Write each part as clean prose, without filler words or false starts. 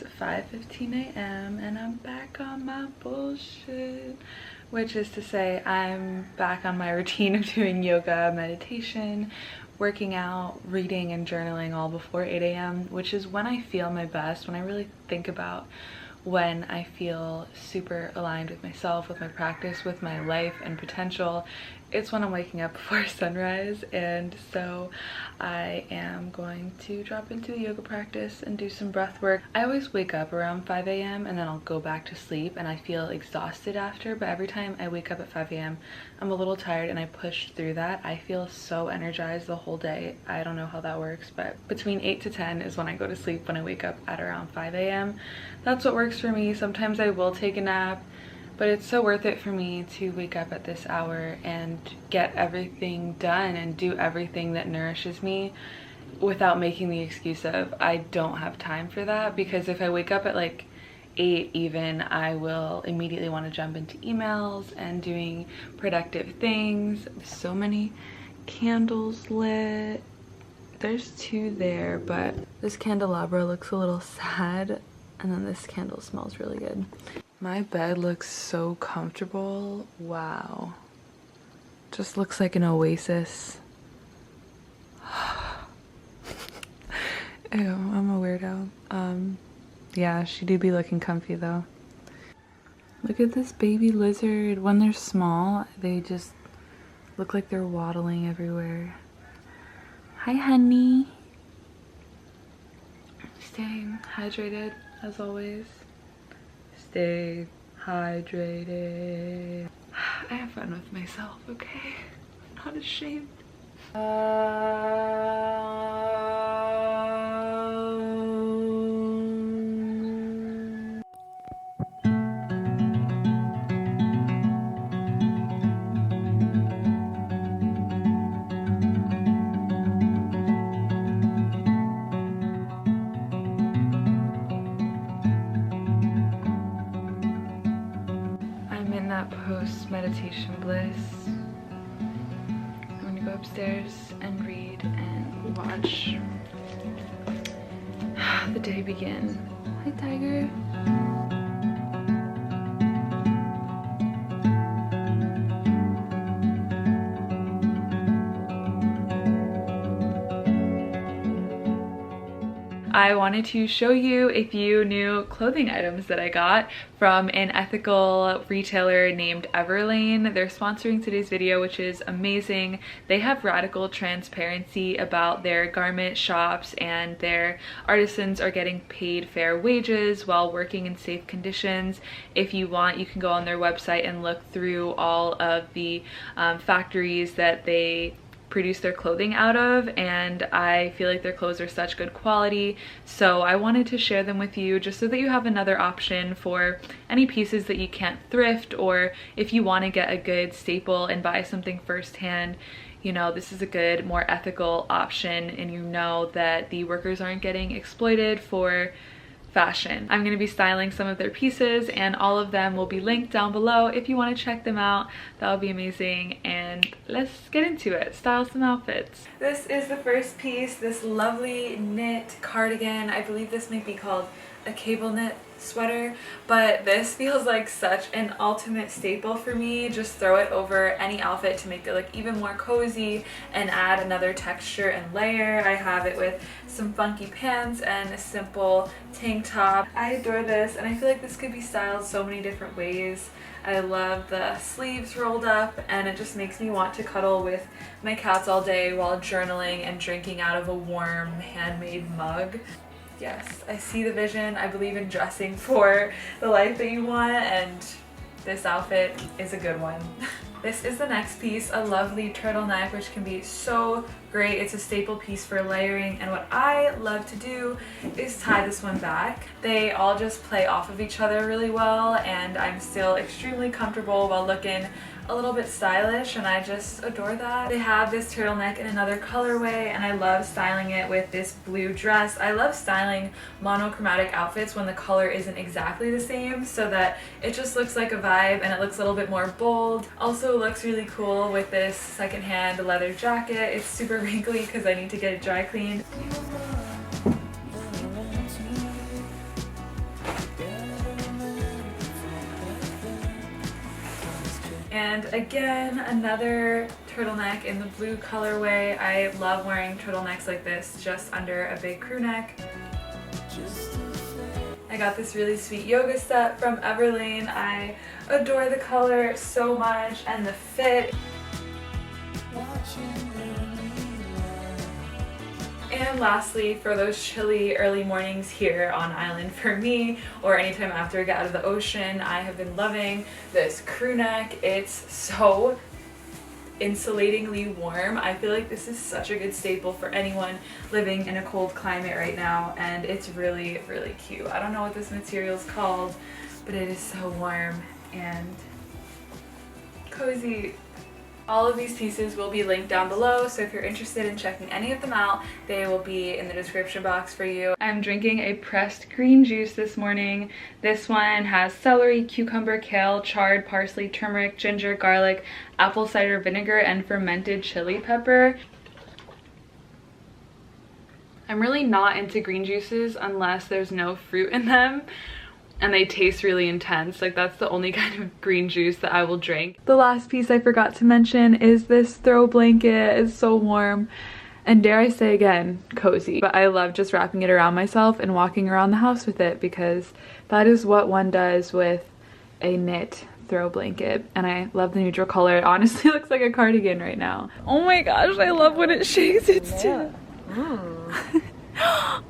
is 5:15 a.m. and I'm back on my bullshit, which is to say I'm back on my routine of doing yoga, meditation, working out, reading and journaling all before 8 a.m., which is when I feel my best, when I really think about when I feel super aligned with myself, with my practice, with my life and potential. It's when I'm waking up before sunrise, and so I am going to drop into the yoga practice and do some breath work. I always wake up around 5 a.m. and then I'll go back to sleep and I feel exhausted after, but every time I wake up at 5 a.m. I'm a little tired and I push through that. I feel so energized the whole day. I don't know how that works, but between 8 to 10 is when I go to sleep when I wake up at around 5 a.m. That's what works for me. Sometimes I will take a nap, but it's so worth it for me to wake up at this hour and get everything done and do everything that nourishes me without making the excuse of I don't have time for that. Because if I wake up at like 8 even, I will immediately want to jump into emails and doing productive things. So many candles lit. There's 2 there, but this candelabra looks a little sad, and then this candle smells really good. My bed looks so comfortable. Wow. Just looks like an oasis. Ew, I'm a weirdo. Yeah, she do be looking comfy though. Look at this baby lizard. When they're small, they just look like they're waddling everywhere. Hi, honey. Staying hydrated as always. Stay hydrated. I have fun with myself, okay? I'm not ashamed. Post-meditation bliss. I'm gonna go upstairs and read and watch the day begin. Hi, Tiger. I wanted to show you a few new clothing items that I got from an ethical retailer named Everlane. They're sponsoring today's video, which is amazing. They have radical transparency about their garment shops, and their artisans are getting paid fair wages while working in safe conditions. If you want, you can go on their website and look through all of the factories that they produce their clothing out of, and I feel like their clothes are such good quality, so I wanted to share them with you just so that you have another option for any pieces that you can't thrift, or if you want to get a good staple and buy something firsthand. You know, this is a good, more ethical option, and you know that the workers aren't getting exploited for fashion. I'm going to be styling some of their pieces, and all of them will be linked down below if you want to check them out. That would be amazing, and let's get into it. Style some outfits. This is the first piece, this lovely knit cardigan. I believe this might be called a cable knit sweater, but this feels like such an ultimate staple for me. Just throw it over any outfit to make it look even more cozy and add another texture and layer. I have it with some funky pants and a simple tank top. I adore this, and I feel like this could be styled so many different ways. I love the sleeves rolled up, and it just makes me want to cuddle with my cats all day while journaling and drinking out of a warm handmade mug. Yes, I see the vision. I believe in dressing for the life that you want, and this outfit is a good one. This is the next piece, a lovely turtleneck, which can be so great. It's a staple piece for layering, and what I love to do is tie this one back. They all just play off of each other really well, and I'm still extremely comfortable while looking a little bit stylish, and I just adore that. They have this turtleneck in another colorway, and I love styling it with this blue dress. I love styling monochromatic outfits when the color isn't exactly the same, so that it just looks like a vibe and it looks a little bit more bold. Also looks really cool with this secondhand leather jacket. It's super wrinkly because I need to get it dry cleaned. And again, another turtleneck in the blue colorway. I love wearing turtlenecks like this just under a big crew neck. I got this really sweet yoga set from Everlane. I adore the color so much and the fit. And lastly, for those chilly early mornings here on island for me, or anytime after I get out of the ocean, I have been loving this crew neck. It's so insulatingly warm. I feel like this is such a good staple for anyone living in a cold climate right now, and it's really, really cute. I don't know what this material is called, but it is so warm and cozy. All of these pieces will be linked down below, so if you're interested in checking any of them out, they will be in the description box for you. I'm drinking a pressed green juice this morning. This one has celery, cucumber, kale, chard, parsley, turmeric, ginger, garlic, apple cider vinegar, and fermented chili pepper. I'm really not into green juices unless there's no fruit in them and they taste really intense. Like, that's the only kind of green juice that I will drink. The last piece I forgot to mention is this throw blanket. It's so warm and, dare I say again, cozy. But I love just wrapping it around myself and walking around the house with it, because that is what one does with a knit throw blanket. And I love the neutral color. It honestly looks like a cardigan right now. Oh my gosh, I love when it shakes its tail.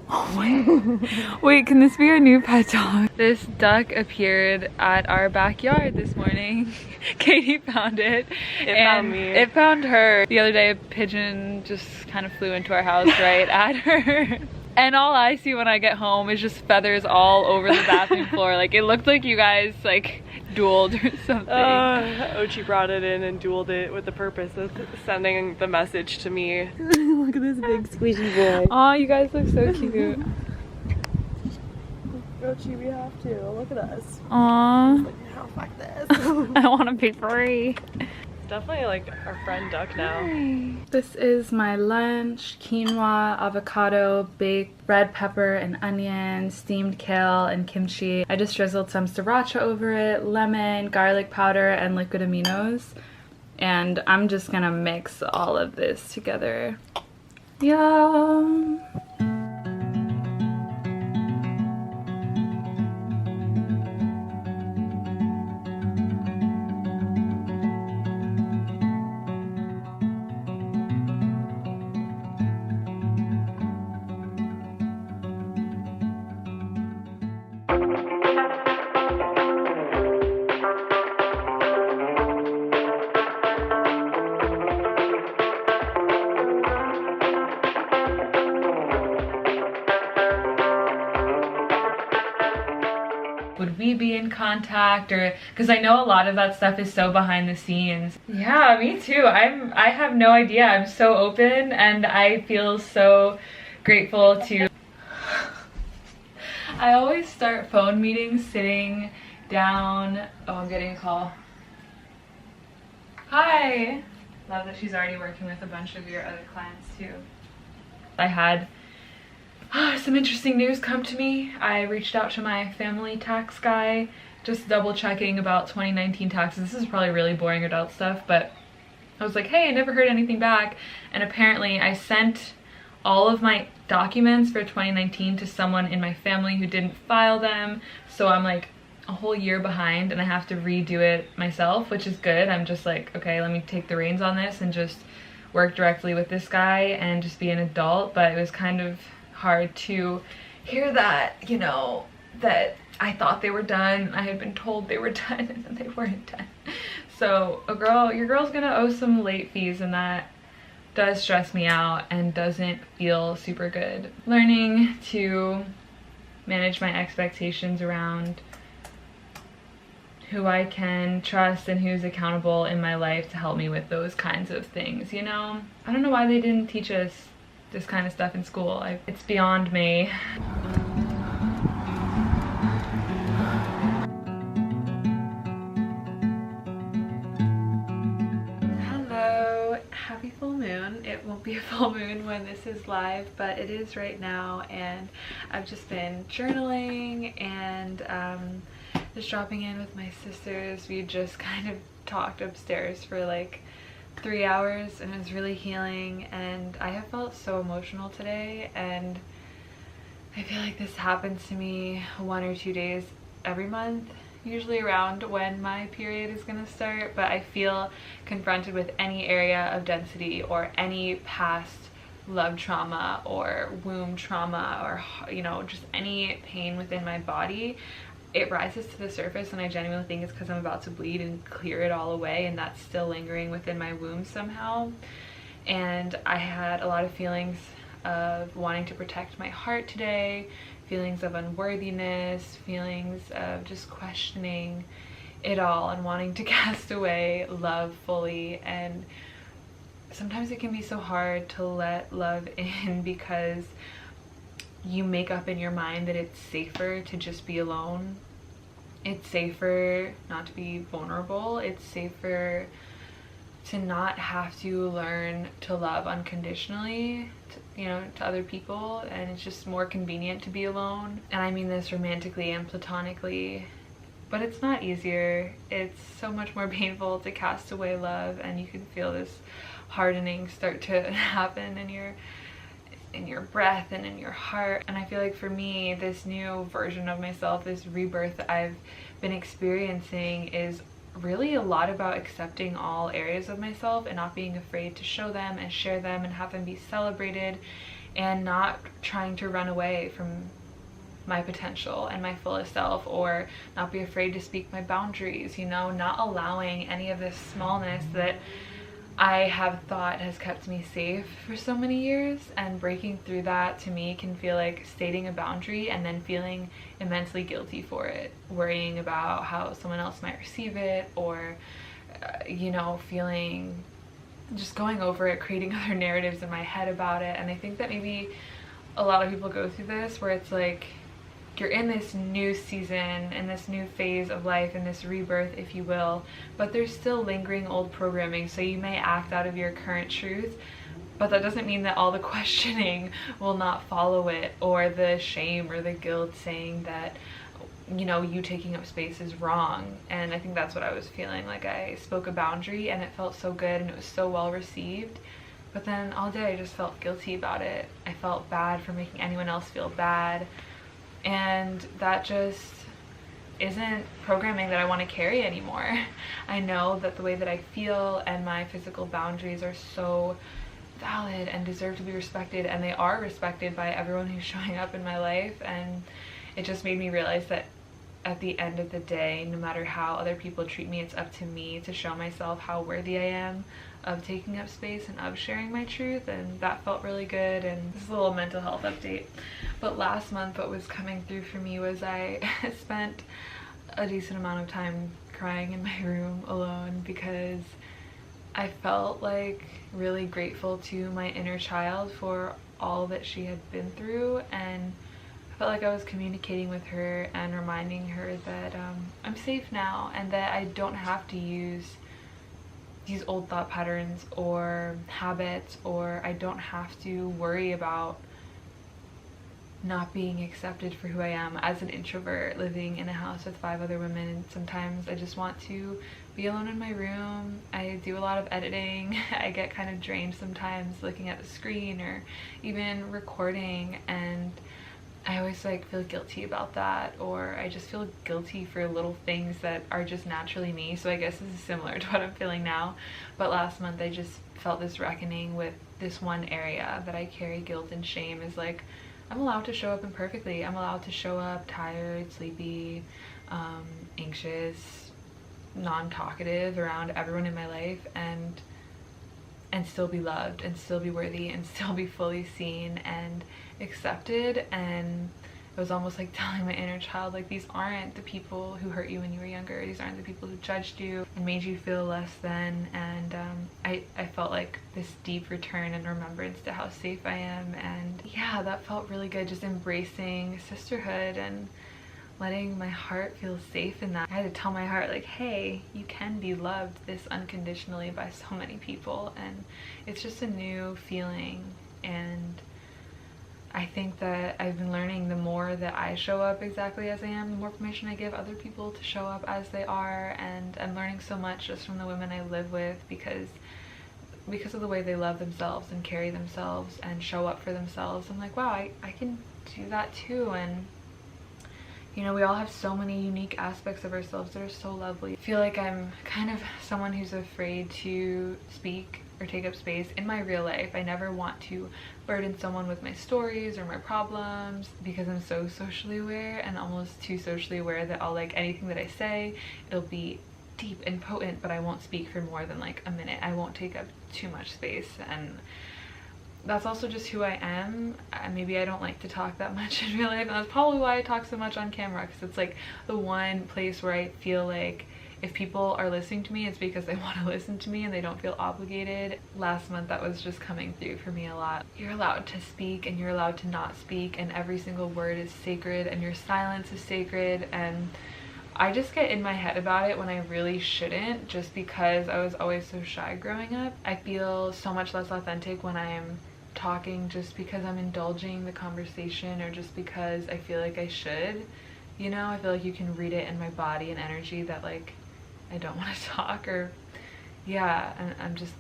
Oh my. Wait, can this be our new pet dog? This duck appeared at our backyard this morning. Katie found it. It found me. It found her. The other day a pigeon just kind of flew into our house right at her. And all I see when I get home is just feathers all over the bathroom floor. Like, it looked like you guys like dueled or something. Ochi brought it in and dueled it with the purpose of sending the message to me. Look at this big squishy boy. Aw, you guys look so cute. Ochi, we have to. Look at us. Aw. Like, oh, fuck this. I want to be free. Definitely like our friend duck now. Hi. This is my lunch: quinoa, avocado, baked red pepper and onion, steamed kale, and kimchi. I just drizzled some sriracha over it, lemon, garlic powder, and liquid aminos. And I'm just gonna mix all of this together. Yum! Would we be in contact? Or because I know a lot of that stuff is so behind the scenes. Yeah, me too. I have no idea. I'm so open and I feel so grateful to. I always start phone meetings sitting down. Oh, I'm getting a call. Hi. Love that she's already working with a bunch of your other clients too. I had some interesting news come to me. I reached out to my family tax guy, just double checking about 2019 taxes. This is probably really boring adult stuff, but I was like, hey, I never heard anything back. And apparently I sent all of my documents for 2019 to someone in my family who didn't file them. So I'm like a whole year behind and I have to redo it myself, which is good. I'm just like, okay, let me take the reins on this and just work directly with this guy and just be an adult. But it was kind of hard to hear that, you know, that I thought they were done. I had been told they were done and then they weren't done. So your girl's gonna owe some late fees, and that does stress me out and doesn't feel super good. Learning to manage my expectations around who I can trust and who's accountable in my life to help me with those kinds of things, you know? I don't know why they didn't teach us this kind of stuff in school. It's beyond me. Hello, happy full moon. It won't be a full moon when this is live, but it is right now, and I've just been journaling and just dropping in with my sisters. We just kind of talked upstairs for like 3 hours, and it was really healing, and I have felt so emotional today, and I feel like this happens to me 1 or 2 days every month, usually around when my period is gonna start. But I feel confronted with any area of density or any past love trauma or womb trauma, or you know, just any pain within my body, it rises to the surface, and I genuinely think it's because I'm about to bleed and clear it all away, and that's still lingering within my womb somehow. And I had a lot of feelings of wanting to protect my heart today, feelings of unworthiness, feelings of just questioning it all and wanting to cast away love fully. And sometimes it can be so hard to let love in because you make up in your mind that it's safer to just be alone. It's safer not to be vulnerable. It's safer to not have to learn to love unconditionally, to other people, and it's just more convenient to be alone. And I mean this romantically and platonically, but it's not easier. It's so much more painful to cast away love, and you can feel this hardening start to happen in your breath and in your heart. And I feel like for me, this new version of myself, this rebirth that I've been experiencing, is really a lot about accepting all areas of myself and not being afraid to show them and share them and have them be celebrated, and not trying to run away from my potential and my fullest self, or not be afraid to speak my boundaries, not allowing any of this smallness that I have thought has kept me safe for so many years. And breaking through that, to me, can feel like stating a boundary and then feeling immensely guilty for it, worrying about how someone else might receive it, or feeling, just going over it, creating other narratives in my head about it. And I think that maybe a lot of people go through this, where it's like you're in this new season, in this new phase of life, in this rebirth, if you will, but there's still lingering old programming. So you may act out of your current truth, but that doesn't mean that all the questioning will not follow it, or the shame or the guilt saying that you taking up space is wrong. And I think that's what I was feeling. Like, I spoke a boundary and it felt so good and it was so well received, but then all day I just felt guilty about it. I felt bad for making anyone else feel bad. And that just isn't programming that I want to carry anymore. I know that the way that I feel and my physical boundaries are so valid and deserve to be respected, and they are respected by everyone who's showing up in my life. And it just made me realize that at the end of the day, no matter how other people treat me, it's up to me to show myself how worthy I am of taking up space and of sharing my truth. And that felt really good. And this is a little mental health update, but last month what was coming through for me was I spent a decent amount of time crying in my room alone, because I felt like really grateful to my inner child for all that she had been through, and I felt like I was communicating with her and reminding her that I'm safe now, and that I don't have to use these old thought patterns or habits, or I don't have to worry about not being accepted for who I am as an introvert living in a house with 5 other women. And sometimes I just want to be alone in my room. I do a lot of editing. I get kind of drained sometimes looking at the screen or even recording, and I always feel guilty about that, or I just feel guilty for little things that are just naturally me. So I guess this is similar to what I'm feeling now. But last month I just felt this reckoning with this one area that I carry guilt and shame, is like, I'm allowed to show up imperfectly. I'm allowed to show up tired, sleepy, anxious, non-talkative around everyone in my life, and still be loved, and still be worthy, and still be fully seen and accepted. And it was almost like telling my inner child, like, these aren't the people who hurt you when you were younger. These aren't the people who judged you and made you feel less than. And I felt like this deep return and remembrance to how safe I am. And yeah, that felt really good, just embracing sisterhood and letting my heart feel safe in that. I had to tell my heart, like, hey, you can be loved this unconditionally by so many people. And it's just a new feeling. And I think that I've been learning, the more more that I show up exactly as I am, the more permission I give other people to show up as they are. And I'm learning so much just from the women I live with because of the way they love themselves and carry themselves and show up for themselves. I'm like, wow, I can do that too. And you know, we all have so many unique aspects of ourselves that are so lovely. I feel like I'm kind of someone who's afraid to speak or take up space in my real life. I never want to burden someone with my stories or my problems because I'm so socially aware, and almost too socially aware that I'll, like, anything that I say, it'll be deep and potent, but I won't speak for more than like a minute. I won't take up too much space, and that's also just who I am. Maybe I don't like to talk that much in real life, and that's probably why I talk so much on camera, because it's like the one place where I feel like if people are listening to me, it's because they want to listen to me and they don't feel obligated. Last month that was just coming through for me a lot. You're allowed to speak and you're allowed to not speak, and every single word is sacred and your silence is sacred. And I just get in my head about it when I really shouldn't, just because I was always so shy growing up. I feel so much less authentic when I'm talking just because I'm indulging the conversation, or just because I feel like I should. You know, I feel like you can read it in my body and energy that, like, I don't want to talk, or yeah, and I'm just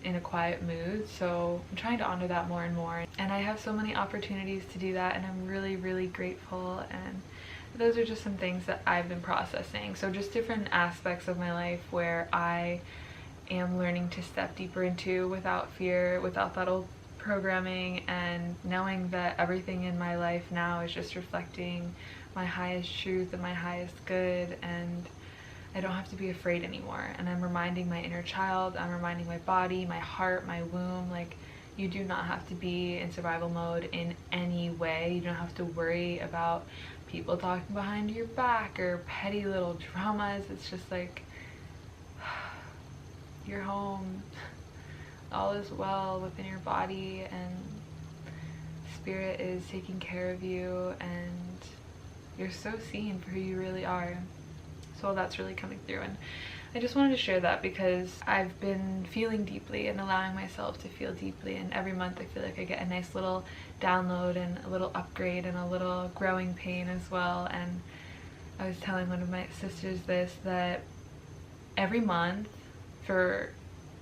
in a quiet mood. So I'm trying to honor that more and more, and I have so many opportunities to do that, and I'm really, really grateful. And those are just some things that I've been processing. So just different aspects of my life where I am learning to step deeper into without fear, without that old programming, and knowing that everything in my life now is just reflecting my highest truth and my highest good, and I don't have to be afraid anymore. And I'm reminding my inner child, I'm reminding my body, my heart, my womb, like, you do not have to be in survival mode in any way. You don't have to worry about people talking behind your back or petty little dramas. It's just like, you're home, all is well within your body, and spirit is taking care of you, and you're so seen for who you really are. So that's really coming through, and I just wanted to share that because I've been feeling deeply and allowing myself to feel deeply, and every month I feel like I get a nice little download and a little upgrade and a little growing pain as well. And I was telling one of my sisters this, that every month for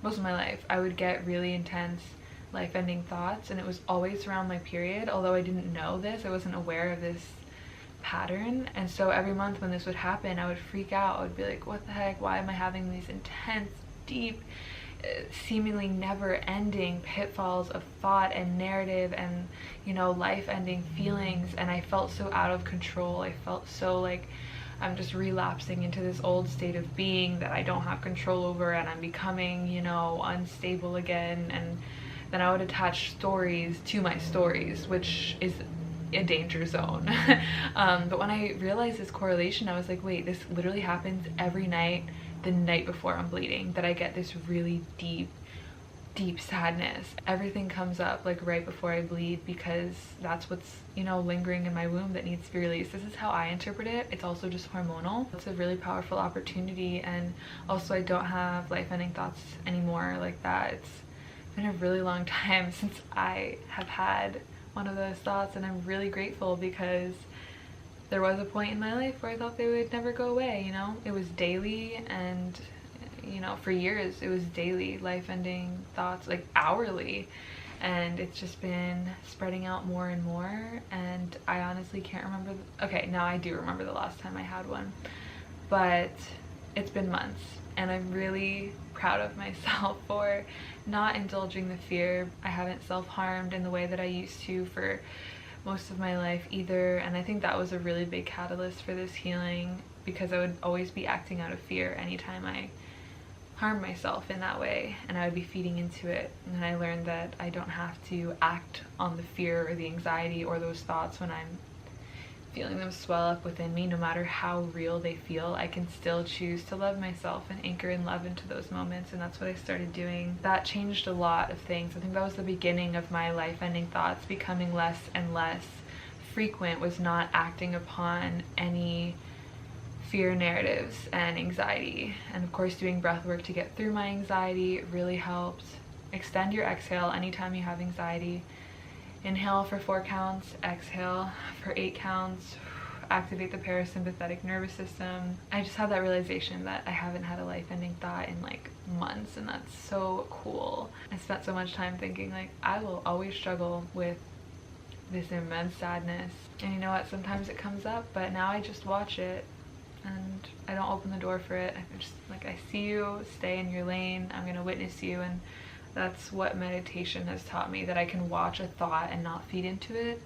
most of my life I would get really intense life-ending thoughts, and it was always around my period. Although I didn't know this, I wasn't aware of this pattern, and so every month when this would happen, I would freak out. I would be like, what the heck, why am I having these intense, deep, seemingly never-ending pitfalls of thought and narrative and, you know, life-ending feelings? And I felt so out of control. I felt so like I'm just relapsing into this old state of being that I don't have control over, and I'm becoming, you know, unstable again. And then I would attach stories to my stories, which is a danger zone. But when I realized this correlation, I was like, wait, this literally happens every night, the night before I'm bleeding, that I get this really deep sadness. Everything comes up like right before I bleed, because that's what's, you know, lingering in my womb that needs to be released. This is how I interpret it. It's also just hormonal. It's a really powerful opportunity, and also I don't have life-ending thoughts anymore like that. It's been a really long time since I have had one of those thoughts, and I'm really grateful, because there was a point in my life where I thought they would never go away. You know, it was daily, and you know, for years it was daily life-ending thoughts, like hourly, and it's just been spreading out more and more. And I honestly can't remember okay, now I do remember the last time I had one, but it's been months, and I'm really proud of myself for not indulging the fear. I haven't self-harmed in the way that I used to for most of my life either, and I think that was a really big catalyst for this healing, because I would always be acting out of fear anytime I harm myself in that way, and I would be feeding into it. And I learned that I don't have to act on the fear or the anxiety or those thoughts when I'm feeling them swell up within me. No matter how real they feel, I can still choose to love myself and anchor in love into those moments, and that's what I started doing. That changed a lot of things. I think that was the beginning of my life-ending thoughts becoming less and less frequent, was not acting upon any fear narratives and anxiety. And of course, doing breath work to get through my anxiety really helped. Extend your exhale anytime you have anxiety. Inhale for 4 counts, exhale for 8 counts. Activate the parasympathetic nervous system. I just had that realization that I haven't had a life-ending thought in like months, and that's so cool. I spent so much time thinking like I will always struggle with this immense sadness, and you know what, sometimes it comes up, but now I just watch it and I don't open the door for it. I just like, I see you, stay in your lane, I'm gonna witness you. And that's what meditation has taught me, that I can watch a thought and not feed into it.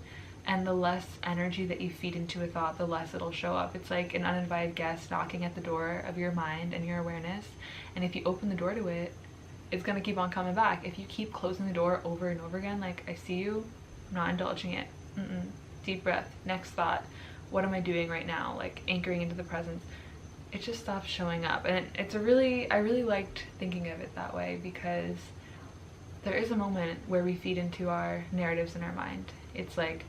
And the less energy that you feed into a thought, the less it'll show up. It's like an uninvited guest knocking at the door of your mind and your awareness. And if you open the door to it, it's gonna keep on coming back. If you keep closing the door over and over again, like, I see you, I'm not indulging it. Deep breath, next thought. What am I doing right now? Like anchoring into the presence. It just stops showing up. And it's I really liked thinking of it that way, because there is a moment where we feed into our narratives in our mind. It's like,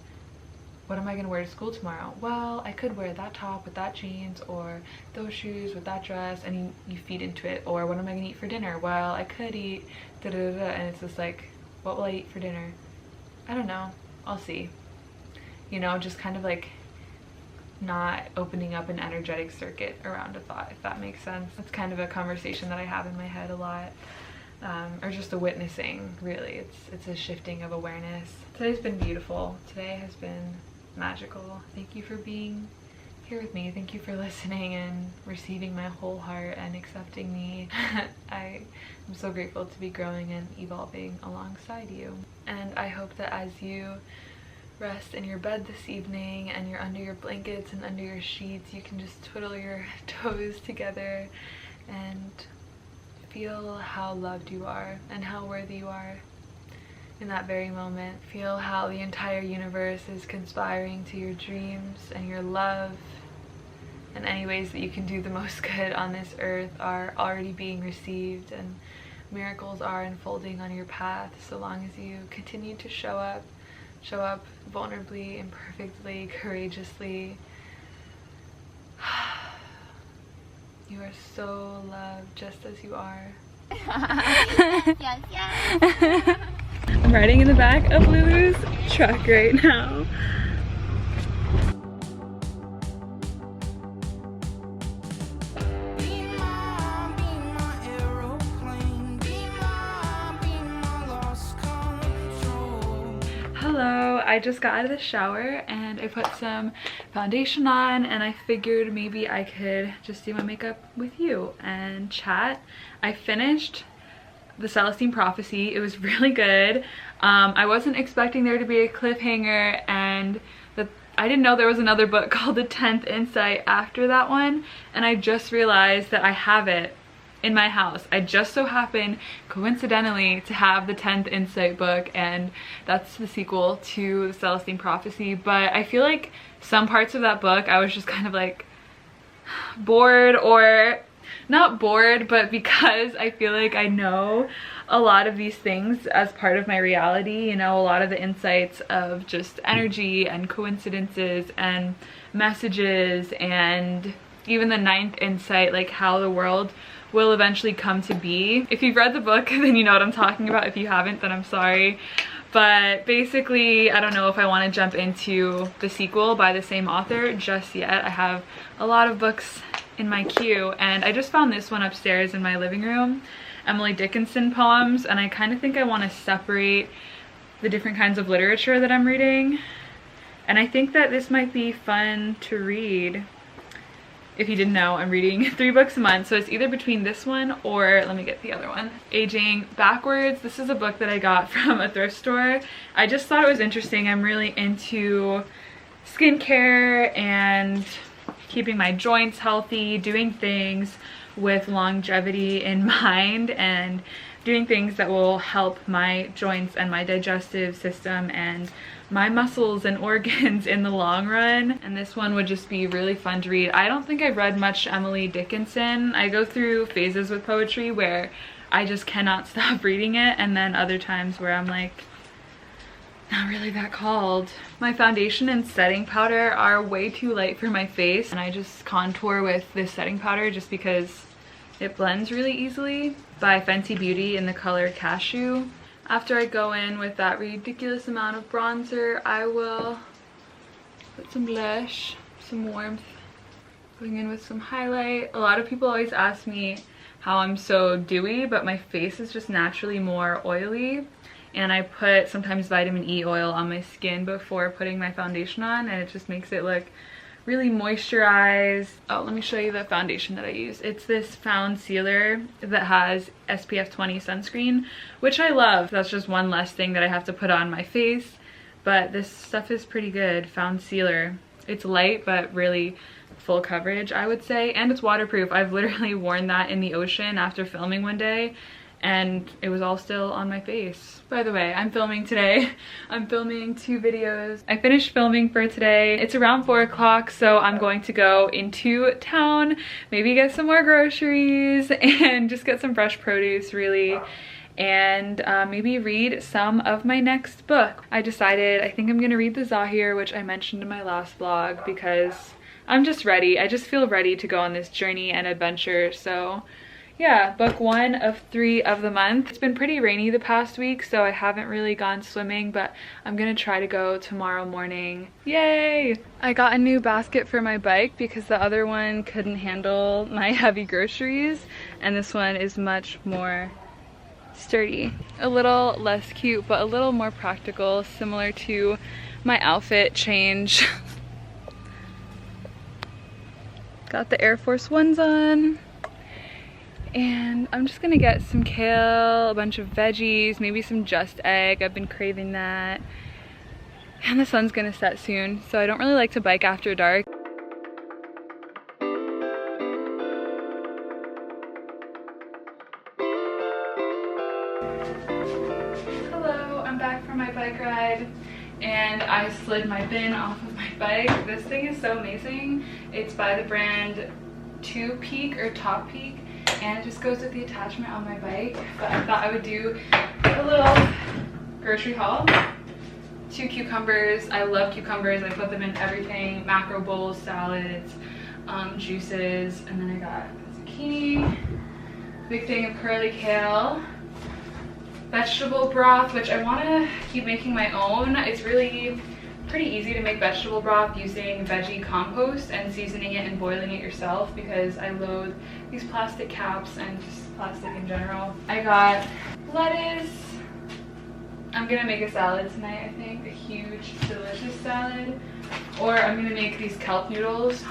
what am I gonna wear to school tomorrow? Well, I could wear that top with that jeans, or those shoes with that dress, and you feed into it. Or what am I gonna eat for dinner? Well, I could eat da-da-da-da, and it's just like, what will I eat for dinner? I don't know, I'll see. You know, just kind of like not opening up an energetic circuit around a thought, if that makes sense. It's kind of a conversation that I have in my head a lot. Or just a witnessing, really. It's a shifting of awareness. Today's been beautiful. Today has been magical. Thank you for being here with me. Thank you for listening and receiving my whole heart and accepting me. I'm so grateful to be growing and evolving alongside you. And I hope that as you rest in your bed this evening and you're under your blankets and under your sheets, you can just twiddle your toes together and feel how loved you are and how worthy you are in that very moment. Feel how the entire universe is conspiring to your dreams and your love, and any ways that you can do the most good on this earth are already being received, and miracles are unfolding on your path so long as you continue to show up vulnerably, imperfectly, courageously. You are so loved just as you are. Yes. I'm riding in the back of Lulu's truck right now. Hello, I just got out of the shower and I put some foundation on, and I figured maybe I could just do my makeup with you and chat. I finished The Celestine Prophecy. It was really good. I wasn't expecting there to be a cliffhanger, and I didn't know there was another book called The 10th Insight after that one, and I just realized that I have it in my house. I just so happen coincidentally to have the 10th Insight book, and that's the sequel to The Celestine Prophecy. But I feel like some parts of that book I was just kind of like bored, or not bored, but because I feel like I know a lot of these things as part of my reality, you know, a lot of the insights of just energy and coincidences and messages, and even the 9th insight, like how the world will eventually come to be. If you've read the book, then you know what I'm talking about. If you haven't, then I'm sorry. But basically, I don't know if I want to jump into the sequel by the same author just yet. I have a lot of books in my queue, and I just found this one upstairs in my living room, Emily Dickinson poems, and I kind of think I want to separate the different kinds of literature that I'm reading. And I think that this might be fun to read. If you didn't know, I'm reading 3 books a month, so it's either between this one or, let me get the other one, Aging Backwards. This is a book that I got from a thrift store. I just thought it was interesting. I'm really into skincare and keeping my joints healthy, doing things with longevity in mind, and doing things that will help my joints and my digestive system and my muscles and organs in the long run. And this one would just be really fun to read. I don't think I've read much Emily Dickinson. I go through phases with poetry where I just cannot stop reading it, and then other times where I'm like, not really that called. My foundation and setting powder are way too light for my face, and I just contour with this setting powder just because it blends really easily, by Fenty Beauty in the color Cashew. After I go in with that ridiculous amount of bronzer, I will put some blush, some warmth, going in with some highlight. A lot of people always ask me how I'm so dewy, but my face is just naturally more oily. And I put sometimes vitamin E oil on my skin before putting my foundation on, and it just makes it look really moisturized. Oh, let me show you the foundation that I use. It's this Found Sealer that has SPF 20 sunscreen, which I love. That's just one less thing that I have to put on my face, but this stuff is pretty good. Found Sealer. It's light, but really full coverage, I would say, and it's waterproof. I've literally worn that in the ocean after filming one day, and it was all still on my face. By the way, I'm filming today. I'm filming 2 videos. I finished filming for today. It's around 4 o'clock, so I'm going to go into town, maybe get some more groceries and just get some fresh produce, really, and maybe read some of my next book. I decided I think I'm gonna read The Zahir, which I mentioned in my last vlog, because I'm just ready. I just feel ready to go on this journey and adventure. So yeah, book 1 of 3 of the month. It's been pretty rainy the past week, so I haven't really gone swimming, but I'm gonna try to go tomorrow morning. Yay! I got a new basket for my bike because the other one couldn't handle my heavy groceries, and this one is much more sturdy. A little less cute, but a little more practical, similar to my outfit change. Got the Air Force Ones on. And I'm just gonna get some kale, a bunch of veggies, maybe some Just Egg. I've been craving that. And the sun's gonna set soon, so I don't really like to bike after dark. Hello, I'm back from my bike ride, and I slid my bin off of my bike. This thing is so amazing. It's by the brand Two Peak or Top Peak, and it just goes with the attachment on my bike. But I thought I would do a little grocery haul. 2 cucumbers. I love cucumbers. I put them in everything: macro bowls, salads, juices. And then I got zucchini, big thing of curly kale, vegetable broth, which I want to keep making my own. It's really pretty easy to make vegetable broth using veggie compost and seasoning it and boiling it yourself, because I loathe these plastic caps and just plastic in general. I got lettuce. I'm gonna make a salad tonight, I think. A huge, delicious salad. Or I'm gonna make these kelp noodles.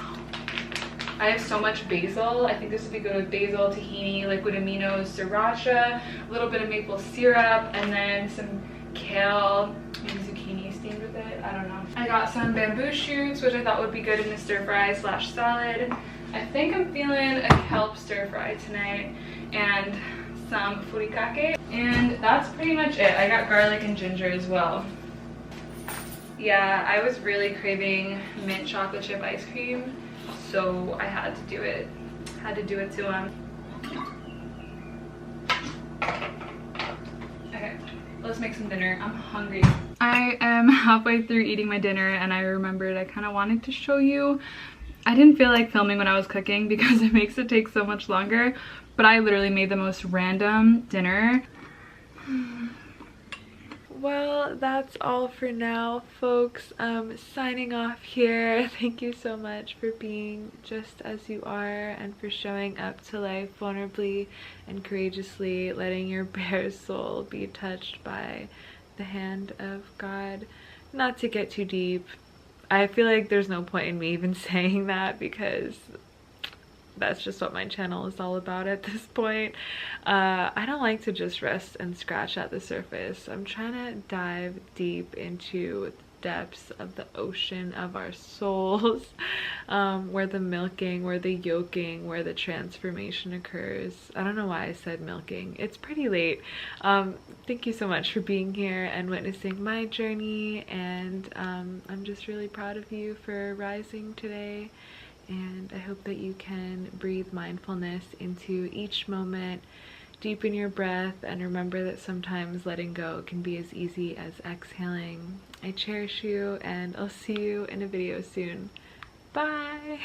I have so much basil. I think this would be good with basil, tahini, liquid aminos, sriracha, a little bit of maple syrup, and then some kale, maybe zucchini steamed with it. I don't know. I got some bamboo shoots, which I thought would be good in the stir fry slash salad. I think I'm feeling a kelp stir fry tonight, and some furikake. And that's pretty much it. I got garlic and ginger as well. Yeah, I was really craving mint chocolate chip ice cream, so I had to do it. Had to do it to him. Okay, let's make some dinner. I'm hungry. I am halfway through eating my dinner, and I remembered I kind of wanted to show you. I didn't feel like filming when I was cooking because it makes it take so much longer, but I literally made the most random dinner. Well, that's all for now, folks. Signing off here. Thank you so much for being just as you are and for showing up to life vulnerably and courageously, letting your bare soul be touched by the hand of God. Not to get too deep. I feel like there's no point in me even saying that, because that's just what my channel is all about at this point. I don't like to just rest and scratch at the surface. I'm trying to dive deep into the depths of the ocean of our souls, where the milking, where the yolking, where the transformation occurs. I don't know why I said milking. It's pretty late. Thank you so much for being here and witnessing my journey, and I'm just really proud of you for rising today. And I hope that you can breathe mindfulness into each moment, deepen your breath, and remember that sometimes letting go can be as easy as exhaling. I cherish you, and I'll see you in a video soon. Bye!